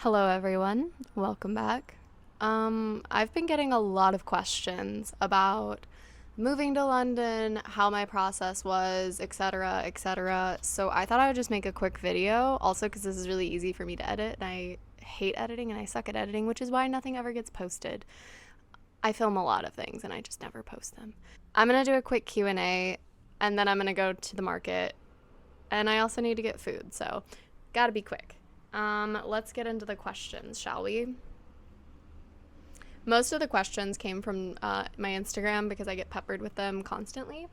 Hello, everyone. Welcome back. I've been getting a lot of questions about moving to London, how my process was, etc., etc. So I thought I would just make a quick video, also because this is really easy for me to edit, and I hate editing and I suck at editing, which is why nothing ever gets posted. I film a lot of things and I just never post them. I'm going to do a quick Q&A and then I'm going to go to the market, and I also need to get food, so gotta be quick. Let's get into the questions, shall we? Most of the questions came from my Instagram because I get peppered with them constantly.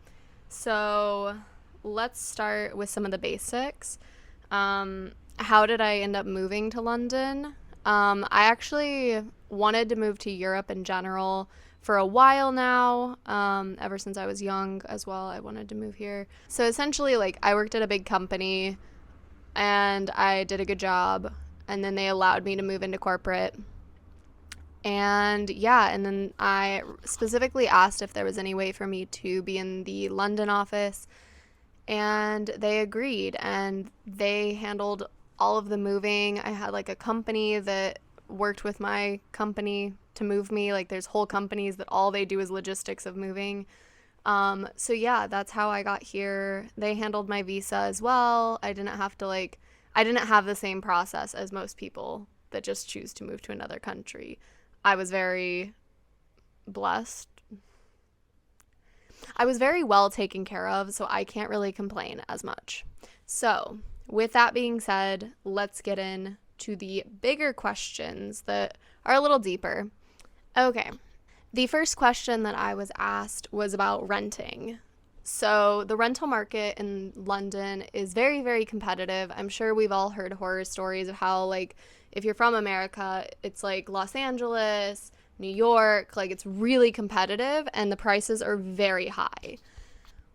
So let's start with some of the basics. How did I end up moving to London? I actually wanted to move to Europe in general for a while now. Ever since I was young as well, I wanted to move here. So essentially, I worked at a big company and I did a good job, and then they allowed me to move into corporate. And yeah, and then I specifically asked if there was any way for me to be in the London office, and they agreed, and they handled all of the moving. I had a company that worked with my company to move me. There's whole companies that all they do is logistics of moving. So yeah, that's how I got here. They handled my visa as well. I didn't have to I didn't have the same process as most people that just choose to move to another country. I was very blessed. I was very well taken care of, so I can't really complain as much. So, with that being said, let's get into the bigger questions that are a little deeper. Okay. The first question that I was asked was about renting. So, the rental market in London is very, very competitive. I'm sure we've all heard horror stories of how, if you're from America, it's like Los Angeles, New York, it's really competitive and the prices are very high.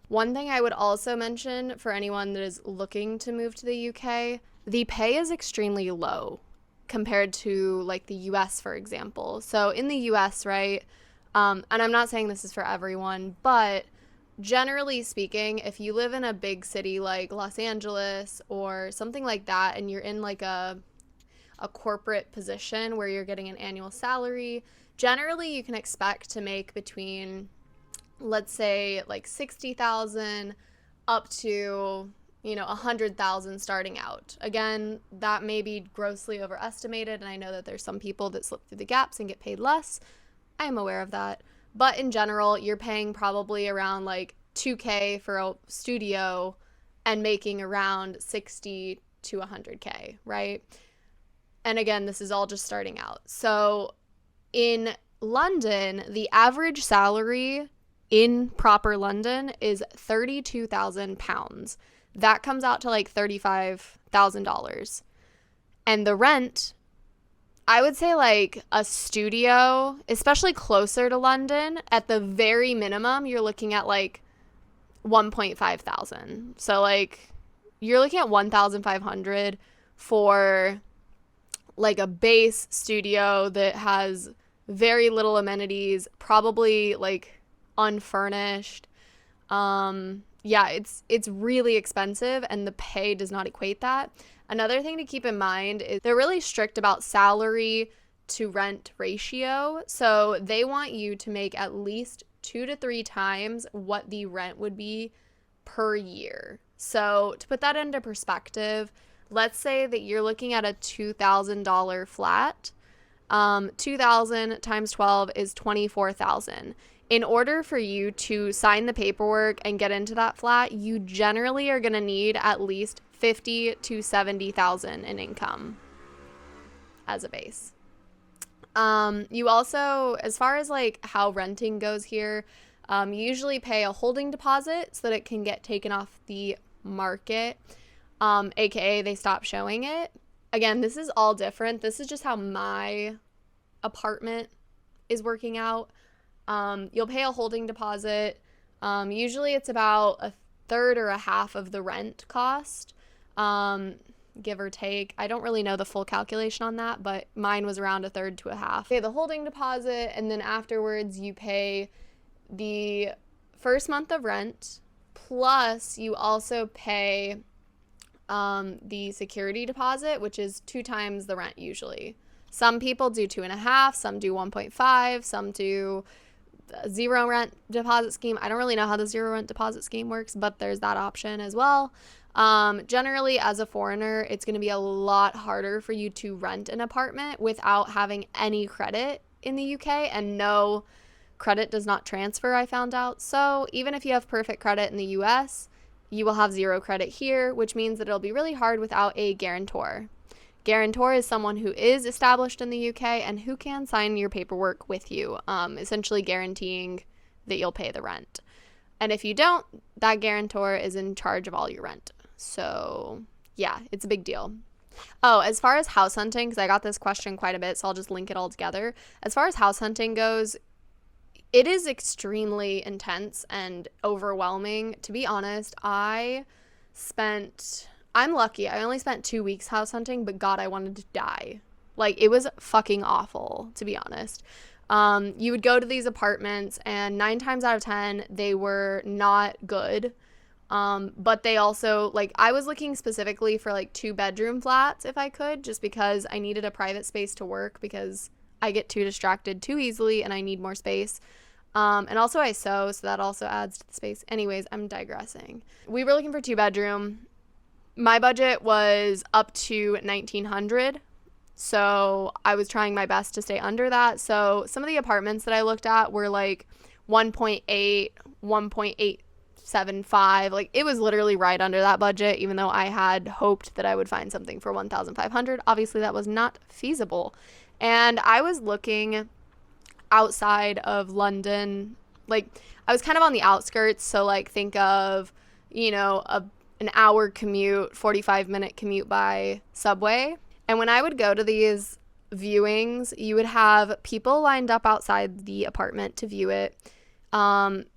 One thing I would also mention for anyone that is looking to move to the UK, the pay is extremely low compared to the US, for example. So, in the US, right? And I'm not saying this is for everyone, but generally speaking, if you live in a big city like Los Angeles or something like that, and you're in a corporate position where you're getting an annual salary, generally you can expect to make between, let's say, 60,000 up to 100,000 starting out. Again, that may be grossly overestimated, and I know that there's some people that slip through the gaps and get paid less. I am aware of that. But in general, you're paying probably around $2K for a studio and making around 60 to 100K, right? And again, this is all just starting out. So in London, the average salary in proper London is £32,000. That comes out to $35,000. And the rent, I would say a studio, especially closer to London, at the very minimum, you're looking at 1.5 thousand. So you're looking at 1,500 for a base studio that has very little amenities, probably unfurnished. Yeah, it's really expensive and the pay does not equate that. Another thing to keep in mind is they're really strict about salary to rent ratio. So they want you to make at least 2 to 3 times what the rent would be per year. So to put that into perspective, let's say that you're looking at a $2,000 flat. 2,000 times 12 is 24,000. In order for you to sign the paperwork and get into that flat, you generally are going to need at least 50 to 70,000 in income as a base. You also, as far as how renting goes here, you usually pay a holding deposit so that it can get taken off the market, aka they stop showing it. Again, this is all different. This is just how my apartment is working out. You'll pay a holding deposit. Usually it's about a third or a half of the rent cost, give or take. I don't really know the full calculation on that, but mine was around a third to a half. Pay the holding deposit, and then afterwards you pay the first month of rent, plus you also pay the security deposit, which is 2 times the rent usually. Some people do 2.5, some do 1.5, some do zero rent deposit scheme. I don't really know how the zero rent deposit scheme works, but there's that option as well. Generally, as a foreigner, it's going to be a lot harder for you to rent an apartment without having any credit in the UK, and no, credit does not transfer, I found out. So even if you have perfect credit in the US, you will have zero credit here, which means that it'll be really hard without a guarantor. Guarantor is someone who is established in the UK and who can sign your paperwork with you, essentially guaranteeing that you'll pay the rent. And if you don't, that guarantor is in charge of all your rent. So yeah, it's a big deal. Oh, as far as house hunting, because I got this question quite a bit, so I'll just link it all together. As far as house hunting goes, it is extremely intense and overwhelming. To be honest, I'm lucky. I only spent 2 weeks house hunting, but God, I wanted to die. Like, it was fucking awful, to be honest. You would go to these apartments, and 9 times out of 10, they were not good. But they also, like, I was looking specifically for, like, 2-bedroom flats if I could, just because I needed a private space to work because I get too distracted too easily and I need more space. And also I sew, so that also adds to the space. Anyways, I'm digressing. We were looking for 2-bedroom. My budget was up to $1,900. So I was trying my best to stay under that. So some of the apartments that I looked at were like 1.8, 1.875. Like, it was literally right under that budget, even though I had hoped that I would find something for 1,500. Obviously, that was not feasible. And I was looking outside of London. Like, I was kind of on the outskirts. So, like, think of, you know, an hour commute, 45-minute commute by subway. And when I would go to these viewings, you would have people lined up outside the apartment to view it.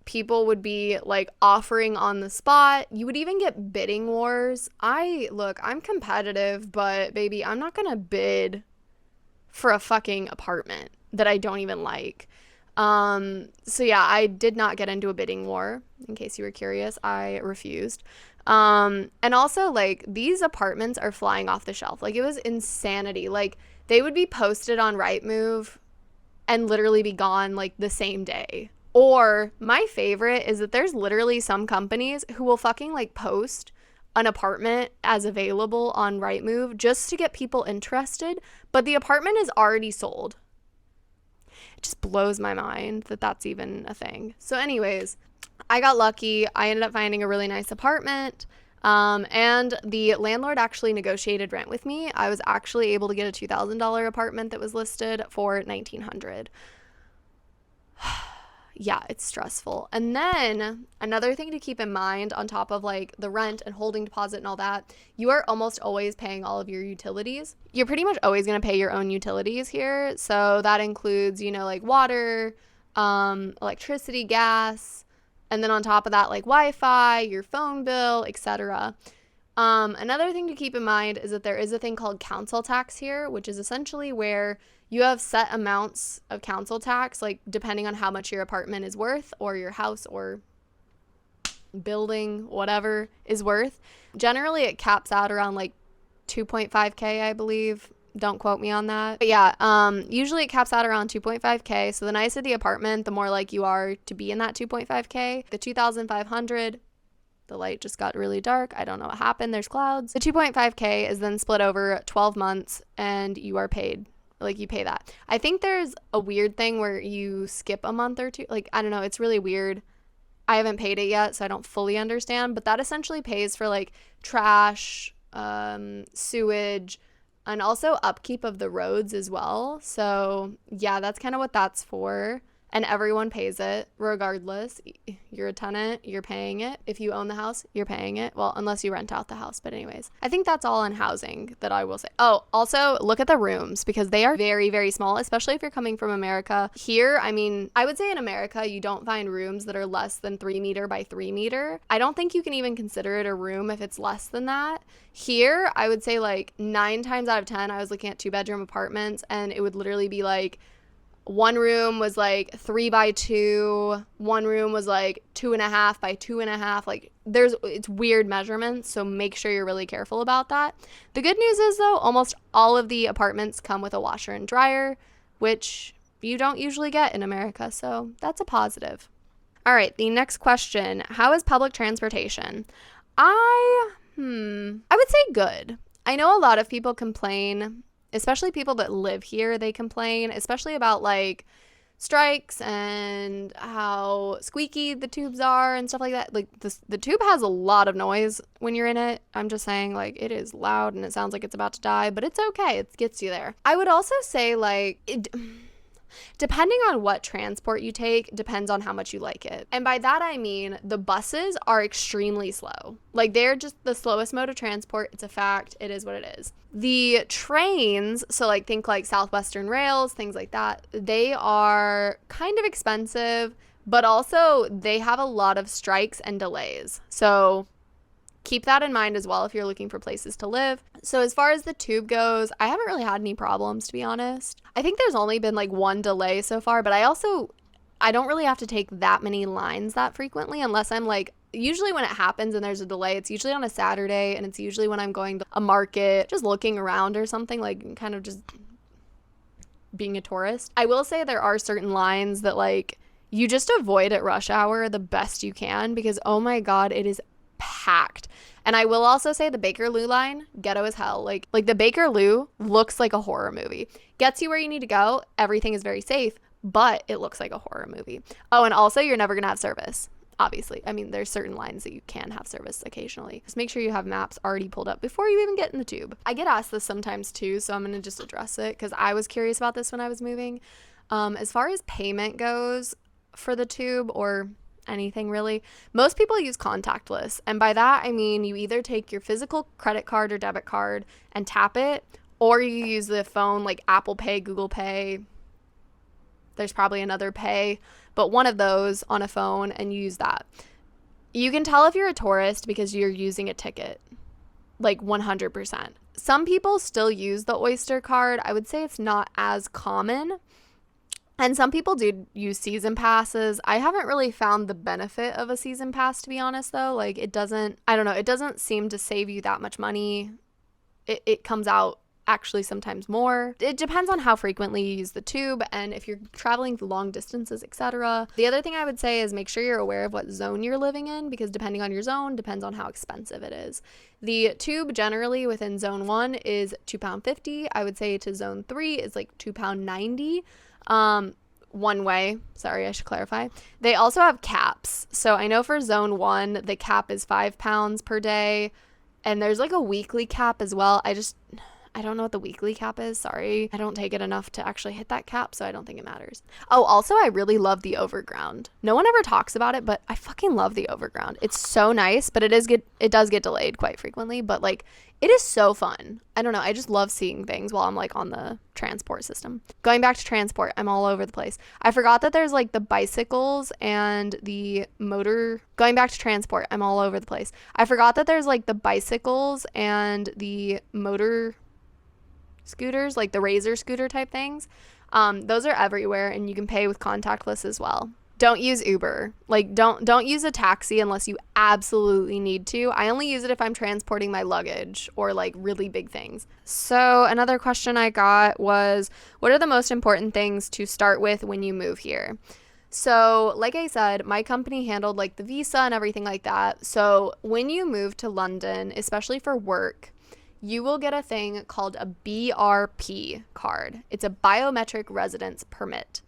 People would be like offering on the spot. You would even get bidding wars. I'm competitive, but baby, I'm not gonna bid for a fucking apartment that I don't even like. So yeah, I did not get into a bidding war. In case you were curious, I refused. And also, like, these apartments are flying off the shelf. Like, it was insanity. Like, they would be posted on Rightmove and literally be gone like the same day. Or my favorite is that there's literally some companies who will fucking like post an apartment as available on Rightmove just to get people interested, but the apartment is already sold. It just blows my mind that that's even a thing. So anyways, I got lucky. I ended up finding a really nice apartment. And the landlord actually negotiated rent with me. I was actually able to get a $2,000 apartment that was listed for $1,900. Yeah, it's stressful. And then another thing to keep in mind on top of like the rent and holding deposit and all that, you are almost always paying all of your utilities. You're pretty much always going to pay your own utilities here. So that includes, you know, like water, electricity, gas, and then on top of that, like Wi-Fi, your phone bill, etc. Another thing to keep in mind is that there is a thing called council tax here, which is essentially where you have set amounts of council tax, like depending on how much your apartment is worth or your house or building, whatever, is worth. Generally, it caps out around like 2.5K, I believe. Don't quote me on that. But yeah, usually it caps out around 2.5K. So the nicer the apartment, the more like you are to be in that 2.5K. The 2,500, the light just got really dark. I don't know what happened. There's clouds. The 2.5K is then split over 12 months and you are paid. Like, you pay that. I think there's a weird thing where you skip a month or two. Like, I don't know. It's really weird. I haven't paid it yet, so I don't fully understand. But that essentially pays for, like, trash, sewage, and also upkeep of the roads as well. So, yeah, that's kind of what that's for. And everyone pays it regardless. You're a tenant, you're paying it. If you own the house, you're paying it. Well, unless you rent out the house. But anyways, I think that's all on housing that I will say. Oh, also look at the rooms because they are very, very small, especially if you're coming from America. Here, I mean, I would say in America, you don't find rooms that are less than 3 meter by 3 meter. I don't think you can even consider it a room if it's less than that. Here, I would say like 9 times out of 10, I was looking at 2-bedroom apartments and it would literally be like One room was like 3x2. One room was like 2.5x2.5. Like it's weird measurements, so make sure you're really careful about that. The good news is though, almost all of the apartments come with a washer and dryer, which you don't usually get in America, so that's a positive. All right, the next question. How is public transportation? I would say good. I know a lot of people complain, especially people that live here, they complain, especially about like strikes and how squeaky the tubes are and stuff like that. Like the tube has a lot of noise when you're in it. I'm just saying, like, it is loud and it sounds like it's about to die, but it's okay. It gets you there. I would also say, like, depending on what transport you take, depends on how much you like it. And by that I mean the buses are extremely slow. Like, they're just the slowest mode of transport. It's a fact. It is what it is. The trains, so like think like Southwestern Rails, things like that, they are kind of expensive, but also they have a lot of strikes and delays. So keep that in mind as well if you're looking for places to live. So as far as the tube goes, I haven't really had any problems, to be honest. I think there's only been like one delay so far, but I don't really have to take that many lines that frequently unless I'm like, usually when it happens and there's a delay, it's usually on a Saturday, and it's usually when I'm going to a market, just looking around or something, like kind of just being a tourist. I will say there are certain lines that like you just avoid at rush hour the best you can, because oh my God, it is packed. And I will also say the Bakerloo line, ghetto as hell. Like the Bakerloo looks like a horror movie. Gets you where you need to go. Everything is very safe, but it looks like a horror movie. Oh, and also you're never going to have service. Obviously. I mean, there's certain lines that you can have service occasionally. Just make sure you have maps already pulled up before you even get in the tube. I get asked this sometimes too, so I'm going to just address it because I was curious about this when I was moving. As far as payment goes for the tube or anything really, most people use contactless. And by that, I mean you either take your physical credit card or debit card and tap it, or you use the phone like Apple Pay, Google Pay. There's probably another pay, but one of those on a phone, and you use that. You can tell if you're a tourist because you're using a ticket, like 100%. Some people still use the Oyster card. I would say it's not as common. And some people do use season passes. I haven't really found the benefit of a season pass, to be honest, though. Like, it doesn't seem to save you that much money. It comes out actually sometimes more. It depends on how frequently you use the tube and if you're traveling long distances, etc. The other thing I would say is make sure you're aware of what zone you're living in, because depending on your zone depends on how expensive it is. The tube generally within zone 1 is £2.50. I would say to zone 3 is like £2.90. One way. Sorry, I should clarify. They also have caps. So I know for zone 1, the cap is £5 per day. And there's like a weekly cap as well. I don't know what the weekly cap is. Sorry. I don't take it enough to actually hit that cap, so I don't think it matters. Oh, also, I really love the overground. No one ever talks about it, but I fucking love the overground. It's so nice, but it does get delayed quite frequently, but like it is so fun. I don't know. I just love seeing things while I'm like on the transport system. Going back to transport, I'm all over the place. I forgot that there's like the bicycles and the motor. Going back to transport, I'm all over the place. I forgot that there's like the bicycles and the motor scooters, like the Razor scooter type things. Those are everywhere, and you can pay with contactless as well. Don't use Uber. Like, don't use a taxi unless you absolutely need to. I only use it if I'm transporting my luggage or like really big things. So another question I got was, what are the most important things to start with when you move here? So like I said, my company handled like the visa and everything like that. So when you move to London, especially for work, you will get a thing called a BRP card. It's a biometric residence permit.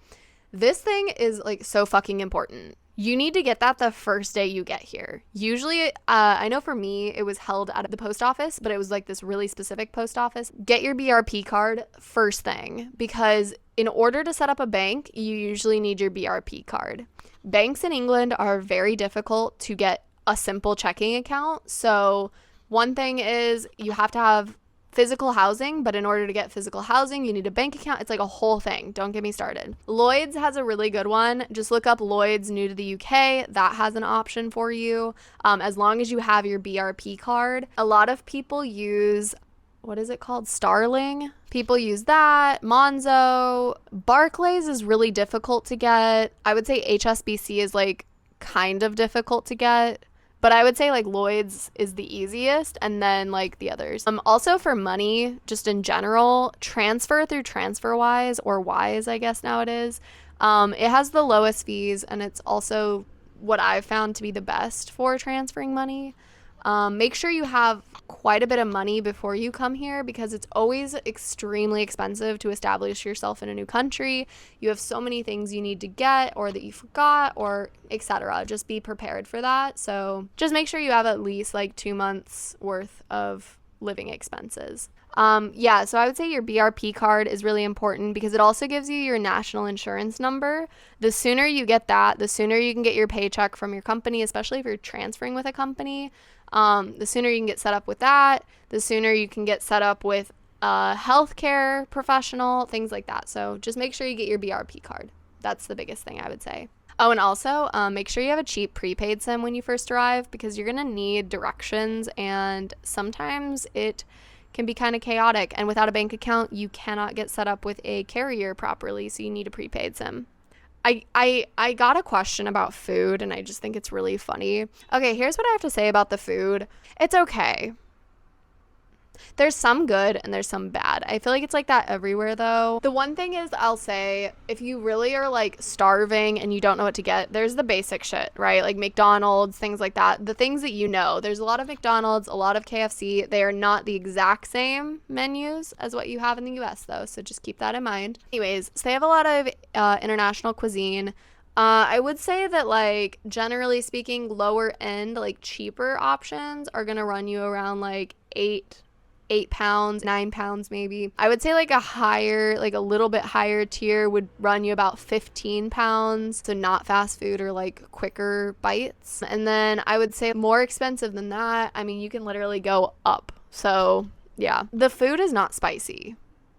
This thing is like so fucking important. You need to get that the first day you get here. Usually, I know for me, it was held at the post office, but it was like this really specific post office. Get your BRP card first thing, because in order to set up a bank, you usually need your BRP card. Banks in England are very difficult to get a simple checking account. So one thing is you have to have physical housing, but in order to get physical housing, you need a bank account. It's like a whole thing. Don't get me started. Lloyd's has a really good one. Just look up Lloyd's new to the UK. That has an option for you as long as you have your BRP card. A lot of people use what is it called? Starling. People use that. Monzo. Barclays is really difficult to get. I would say HSBC is like kind of difficult to get. But I would say like Lloyd's is the easiest, and then like the others. Also for money, just in general, transfer through TransferWise, or Wise, I guess now it is. It has the lowest fees, and it's also what I've found to be the best for transferring money. Make sure you have quite a bit of money before you come here, because it's always extremely expensive to establish yourself in a new country. You have so many things you need to get, or that you forgot, or etc. Just be prepared for that. So just make sure you have at least like 2 months worth of living expenses. So I would say your BRP card is really important, because it also gives you your national insurance number. The sooner you get that, the sooner you can get your paycheck from your company, especially if you're transferring with a company. The sooner you can get set up with that, the sooner you can get set up with a healthcare professional, things like that. So just make sure you get your BRP card. That's the biggest thing I would say. Oh, and also make sure you have a cheap prepaid SIM when you first arrive, because you're going to need directions, and sometimes it can be kind of chaotic. And without a bank account, you cannot get set up with a carrier properly, so you need a prepaid SIM. I got a question about food, and I just think it's really funny. Okay, here's what I have to say about the food. It's okay. There's some good and there's some bad. I feel like it's like that everywhere, though. The one thing is, I'll say, if you really are like starving and you don't know what to get, there's the basic shit, right? Like McDonald's, things like that. The things that you know. There's a lot of McDonald's, a lot of KFC. They are not the exact same menus as what you have in the US, though, so just keep that in mind. Anyways, so they have a lot of international cuisine. I would say that, like, generally speaking, lower end, like cheaper options are gonna run you around like £8, £9 maybe. I would say like a little bit higher tier would run you about £15. So not fast food or like quicker bites. And then I would say more expensive than that, I mean, you can literally go up. So yeah, the food is not spicy.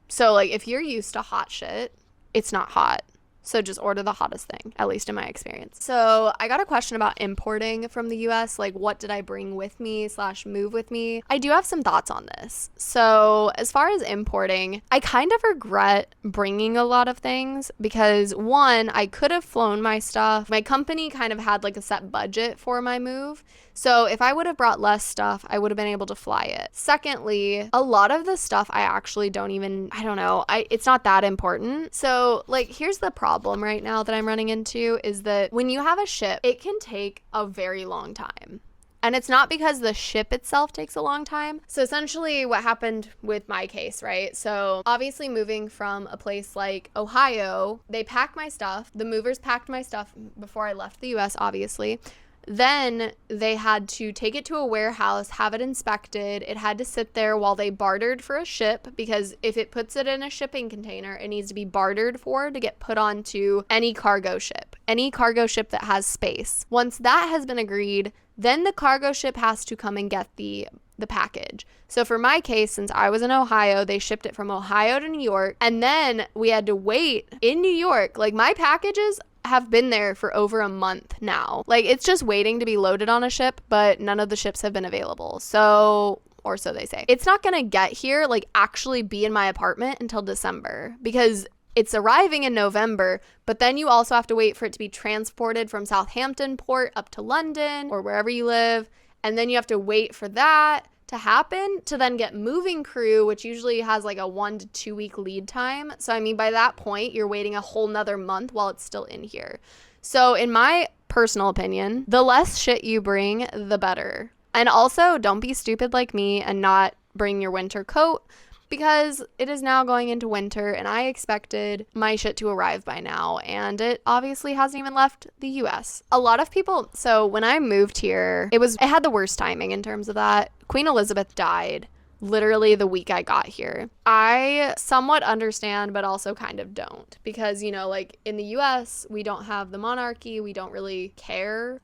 So like if you're used to hot shit, it's not hot. So just order the hottest thing, at least in my experience. So I got a question about importing from the US, like what did I bring with me / move with me? I do have some thoughts on this. So as far as importing, I kind of regret bringing a lot of things, because one, I could have flown my stuff. My company kind of had like a set budget for my move. So if I would have brought less stuff, I would have been able to fly it. Secondly, a lot of the stuff I actually it's not that important. So like here's the problem right now that I'm running into is that when you have a ship, it can take a very long time. And it's not because the ship itself takes a long time. So essentially what happened with my case, right? So obviously moving from a place like Ohio, they packed my stuff. The movers packed my stuff before I left the US, obviously. Then they had to take it to a warehouse, have it inspected. It had to sit there while they bartered for a ship, because if it puts it in a shipping container, it needs to be bartered for to get put onto any cargo ship that has space. Once that has been agreed, then the cargo ship has to come and get the package. So for my case, since I was in Ohio, they shipped it from Ohio to New York, and then we had to wait in New York. Like my packages have been there for over a month now. Like it's just waiting to be loaded on a ship, but none of the ships have been available. So, or so they say. It's not gonna get here, like actually be in my apartment until December, because it's arriving in November, but then you also have to wait for it to be transported from Southampton port up to London or wherever you live. And then you have to wait for that to happen to then get moving crew, which usually has like a 1 to 2 week lead time. So I mean, by that point, you're waiting a whole nother month while it's still in here. So in my personal opinion, the less shit you bring, the better. And also, don't be stupid like me and not bring your winter coat, because it is now going into winter and I expected my shit to arrive by now, and it obviously hasn't even left the US. A lot of people, so when I moved here, it had the worst timing in terms of that. Queen Elizabeth died literally the week I got here. I somewhat understand, but also kind of don't, because, you know, like in the US, we don't have the monarchy. We don't really care.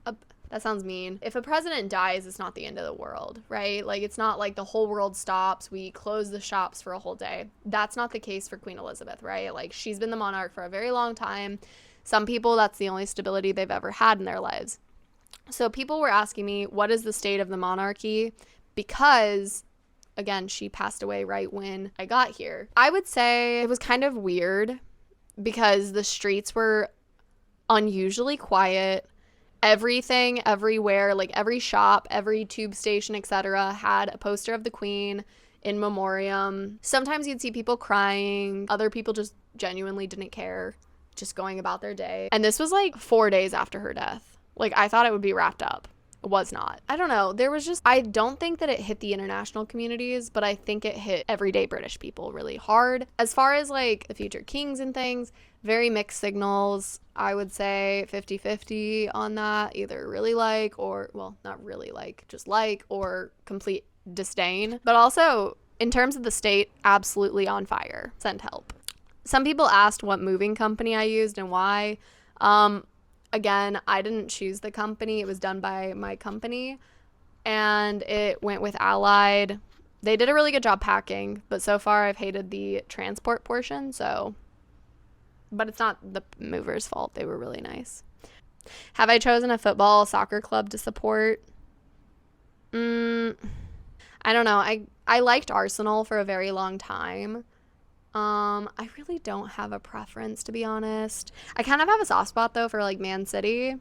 That sounds mean. If a president dies, it's not the end of the world, right? Like, it's not like the whole world stops. We close the shops for a whole day. That's not the case for Queen Elizabeth, right? Like, she's been the monarch for a very long time. Some people, that's the only stability they've ever had in their lives. So people were asking me, what is the state of the monarchy? Because again, she passed away right when I got here. I would say it was kind of weird because the streets were unusually quiet. Everything, everywhere, like every shop, every tube station, etc., had a poster of the Queen in memoriam. Sometimes you'd see people crying. Other people just genuinely didn't care, just going about their day. And this was like 4 days after her death. Like, I thought it would be wrapped up. It was not. I don't know. There was just, I don't think that it hit the international communities, but I think it hit everyday British people really hard. As far as like the future kings and things, very mixed signals. I would say 50-50 on that. Either really like or, well, not really like, just like, or complete disdain. But also, in terms of the state, absolutely on fire. Send help. Some people asked what moving company I used and why. Again, I didn't choose the company. It was done by my company, and it went with Allied. They did a really good job packing, but so far I've hated the transport portion, so... But it's not the movers' fault. They were really nice. Have I chosen a football, soccer club to support? I don't know. I liked Arsenal for a very long time. I really don't have a preference, to be honest. I kind of have a soft spot, though, for, like, Man City.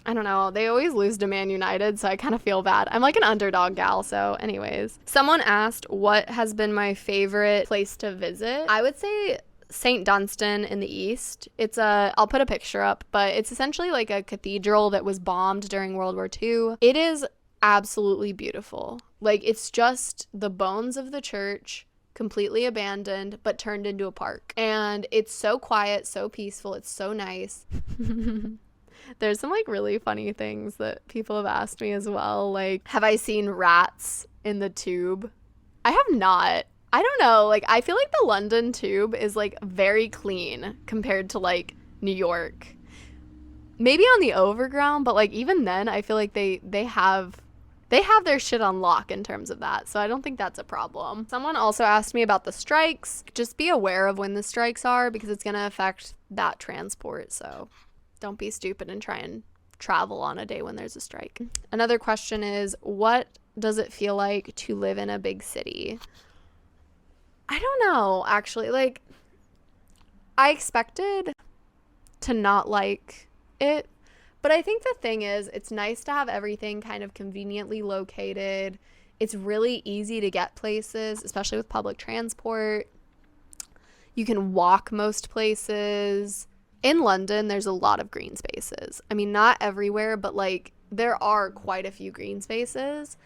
I don't know. They always lose to Man United, so I kind of feel bad. I'm, like, an underdog gal, so anyways. Someone asked what has been my favorite place to visit. I would say St. Dunstan in the east. I'll put a picture up, but it's essentially like a cathedral that was bombed during World War II. It is absolutely beautiful. Like, it's just the bones of the church, completely abandoned, but turned into a park. And it's so quiet, so peaceful. It's so nice. There's some, like, really funny things that people have asked me as well. Like, have I seen rats in the tube? I have not. I don't know. Like, I feel like the London tube is, like, very clean compared to, like, New York. Maybe on the overground, but, like, even then, I feel like they have their shit on lock in terms of that, so I don't think that's a problem. Someone also asked me about the strikes. Just be aware of when the strikes are because it's going to affect that transport, so don't be stupid and try and travel on a day when there's a strike. Another question is, what does it feel like to live in a big city? I don't know, actually. Like, I expected to not like it. But I think the thing is, it's nice to have everything kind of conveniently located. It's really easy to get places, especially with public transport. You can walk most places. In London, there's a lot of green spaces. I mean, not everywhere, but, like, there are quite a few green spaces.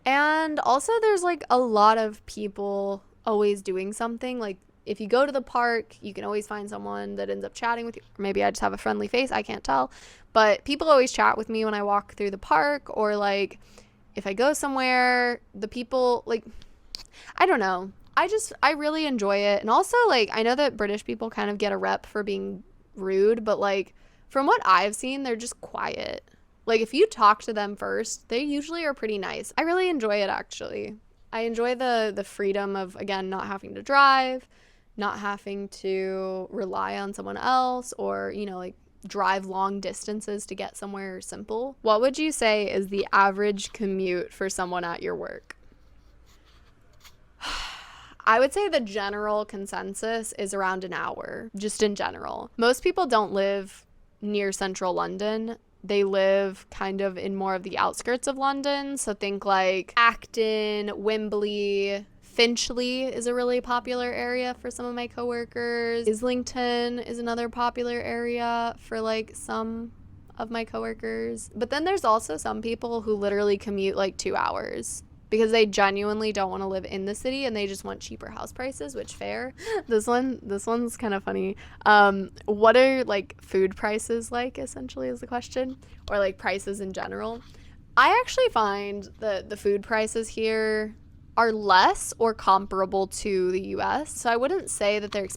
And also there's, like, a lot of people always doing something. Like, if you go to the park, you can always find someone that ends up chatting with you. Or maybe I just have a friendly face. I can't tell. But people always chat with me when I walk through the park, or, like, if I go somewhere, the people, like, I don't know. I really enjoy it. And also, like, I know that British people kind of get a rep for being rude, but, like, from what I've seen, they're just quiet. Like, if you talk to them first, they usually are pretty nice. I really enjoy it, actually. I enjoy the freedom of, again, not having to drive, not having to rely on someone else, or, you know, like, drive long distances to get somewhere simple. What would you say is the average commute for someone at your work? I would say the general consensus is around an hour, just in general. Most people don't live near central London. They live kind of in more of the outskirts of London. So think like Acton, Wembley, Finchley is a really popular area for some of my coworkers. Islington is another popular area for, like, some of my coworkers. But then there's also some people who literally commute like 2 hours because they genuinely don't want to live in the city and they just want cheaper house prices, which fair. This one's kind of funny. What are, like, food prices like, essentially, is the question, or, like, prices in general. I actually find that the food prices here are less or comparable to the US. So I wouldn't say that they're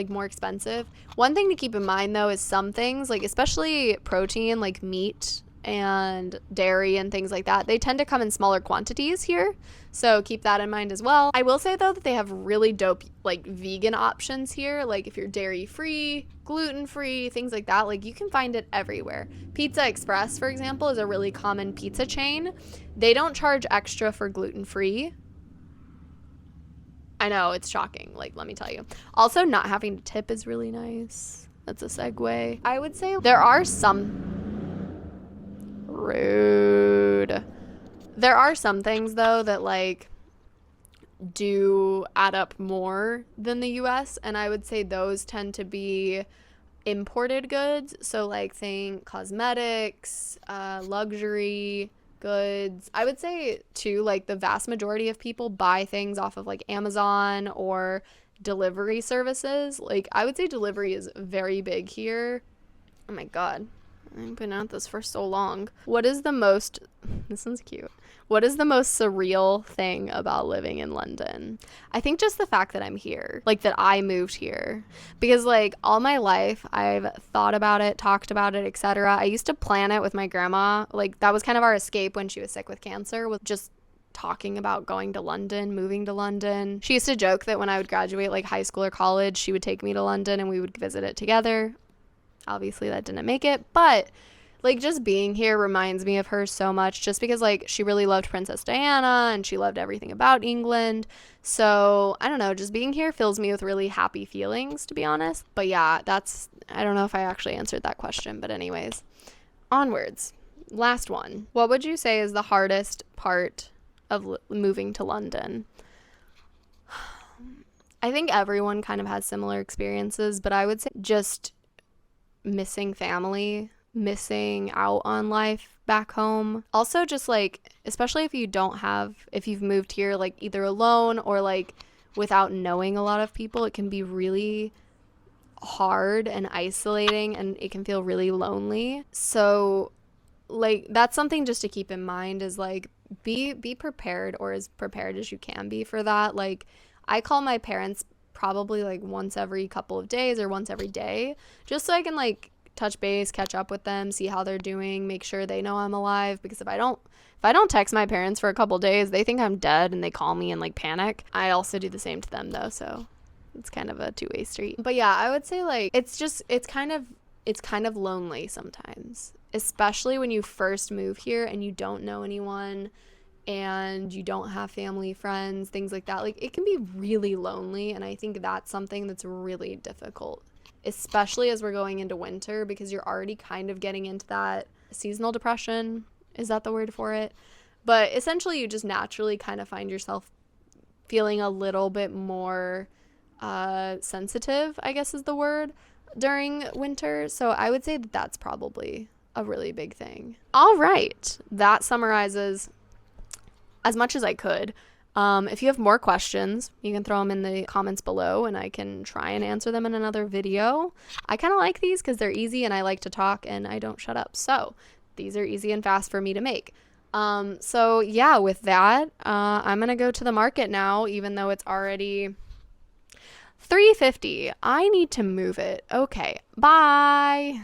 more expensive. One thing to keep in mind, though, is some things, like, especially protein, like meat and dairy and things like that, they tend to come in smaller quantities here. So keep that in mind as well. I will say, though, that they have really dope, like, vegan options here. Like, if you're dairy-free, gluten-free, things like that, like, you can find it everywhere. Pizza Express, for example, is a really common pizza chain. They don't charge extra for gluten-free. I know, it's shocking, like, let me tell you. Also, not having to tip is really nice. That's a segue. I would say there are some rude. There are some things though that like do add up more than the US, and I would say those tend to be imported goods. So like think cosmetics, luxury goods. I would say too, like the vast majority of people buy things off of like Amazon or delivery services. Like I would say delivery is very big here. Oh my god, I've been at this for so long. This one's cute. What is the most surreal thing about living in London? I think just the fact that I'm here, like that I moved here. Because like all my life I've thought about it, talked about it, etc. I used to plan it with my grandma. Like that was kind of our escape when she was sick with cancer, was just talking about going to London, moving to London. She used to joke that when I would graduate like high school or college, she would take me to London and we would visit it together. Obviously that didn't make it, but like just being here reminds me of her so much, just because like she really loved Princess Diana and she loved everything about England. So I don't know, just being here fills me with really happy feelings, to be honest. But yeah, I don't know if I actually answered that question, but anyways, onwards. Last one. What would you say is the hardest part of moving to London? I think everyone kind of has similar experiences, but I would say just missing family, missing out on life back home. Also just like, especially if you've moved here like either alone or like without knowing a lot of people, it can be really hard and isolating and it can feel really lonely. So like that's something just to keep in mind, is like be prepared, or as prepared as you can be for that. Like I call my parents probably like once every couple of days or once every day, just so I can like touch base, catch up with them, see how they're doing, make sure they know I'm alive. Because if I don't text my parents for a couple days, they think I'm dead and they call me and like panic. I also do the same to them though, so it's kind of a two-way street. But yeah, I would say like it's kind of lonely sometimes, especially when you first move here and you don't know anyone and you don't have family, friends, things like that. Like it can be really lonely, and I think that's something that's really difficult, especially as we're going into winter, because you're already kind of getting into that seasonal depression. Is that the word for it? But essentially you just naturally kind of find yourself feeling a little bit more sensitive, I guess is the word, during winter. So I would say that that's probably a really big thing. All right, that summarizes as much as I could. If you have more questions, you can throw them in the comments below and I can try and answer them in another video. I kind of like these because they're easy and I like to talk and I don't shut up. So these are easy and fast for me to make. So yeah, with that, I'm going to go to the market now, even though it's already 3:50. I need to move it. Okay, bye.